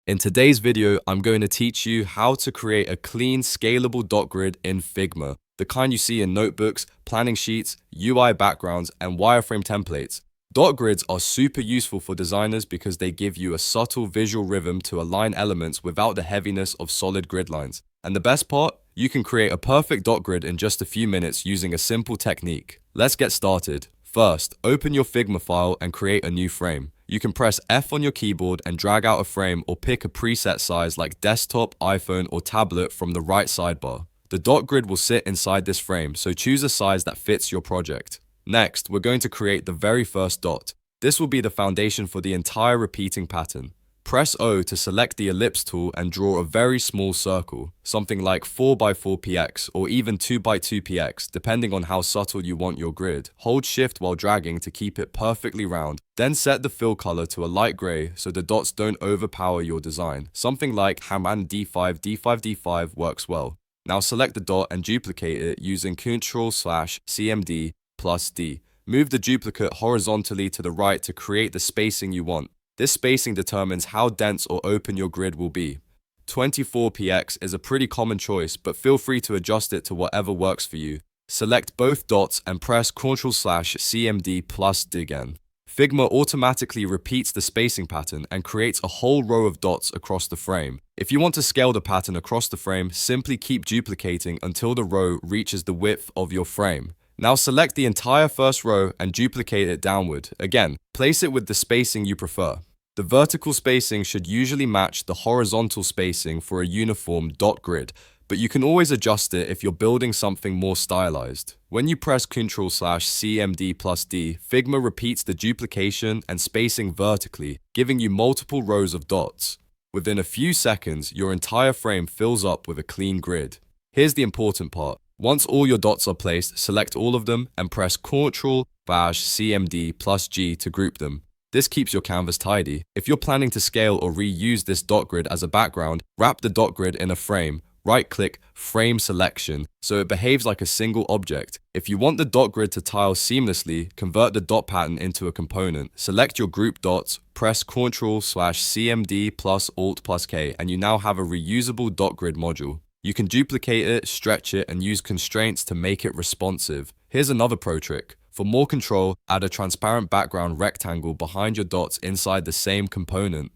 In today's video, I'm going to teach you how to create a clean, scalable dot grid in Figma, the kind you see in notebooks, planning sheets, UI backgrounds, and wireframe templates. Dot grids are super useful for designers because they give you a subtle visual rhythm to align elements without the heaviness of solid grid lines. And the best part? You can create a perfect dot grid in just a few minutes using a simple technique. Let's get started. First, open your Figma file and create a new frame. You can press F on your keyboard and drag out a frame or pick a preset size like desktop, iPhone, or tablet from the right sidebar. The dot grid will sit inside this frame, so choose a size that fits your project. Next, we're going to create the very first dot. This will be the foundation for the entire repeating pattern. Press O to select the ellipse tool and draw a very small circle, something like 4x4px or even 2x2px, depending on how subtle you want your grid. Hold Shift while dragging to keep it perfectly round. Then set the fill color to a light gray so the dots don't overpower your design. Something like Haman D5, D5, D5 works well. Now select the dot and duplicate it using Ctrl/CMD plus D. Move the duplicate horizontally to the right to create the spacing you want. This spacing determines how dense or open your grid will be. 24px is a pretty common choice, but feel free to adjust it to whatever works for you. Select both dots and press Ctrl/CMD plus D again. Figma automatically repeats the spacing pattern and creates a whole row of dots across the frame. If you want to scale the pattern across the frame, simply keep duplicating until the row reaches the width of your frame. Now select the entire first row and duplicate it downward. Again, place it with the spacing you prefer. The vertical spacing should usually match the horizontal spacing for a uniform dot grid, but you can always adjust it if you're building something more stylized. When you press Ctrl/CMD plus D, Figma repeats the duplication and spacing vertically, giving you multiple rows of dots. Within a few seconds, your entire frame fills up with a clean grid. Here's the important part. Once all your dots are placed, select all of them and press Ctrl/CMD plus G to group them. This keeps your canvas tidy. If you're planning to scale or reuse this dot grid as a background, wrap the dot grid in a frame. Right-click Frame Selection so it behaves like a single object. If you want the dot grid to tile seamlessly, convert the dot pattern into a component. Select your group dots, press Ctrl/CMD plus Alt plus K, and you now have a reusable dot grid module. You can duplicate it, stretch it, and use constraints to make it responsive. Here's another pro trick. For more control, add a transparent background rectangle behind your dots inside the same component.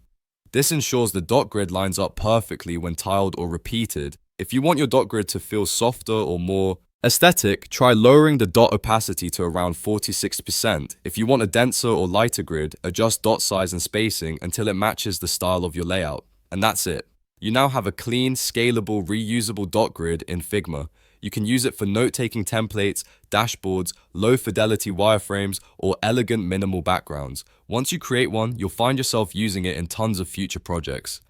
This ensures the dot grid lines up perfectly when tiled or repeated. If you want your dot grid to feel softer or more aesthetic, try lowering the dot opacity to around 46%. If you want a denser or lighter grid, adjust dot size and spacing until it matches the style of your layout. And that's it. You now have a clean, scalable, reusable dot grid in Figma. You can use it for note-taking templates, dashboards, low-fidelity wireframes, or elegant minimal backgrounds. Once you create one, you'll find yourself using it in tons of future projects.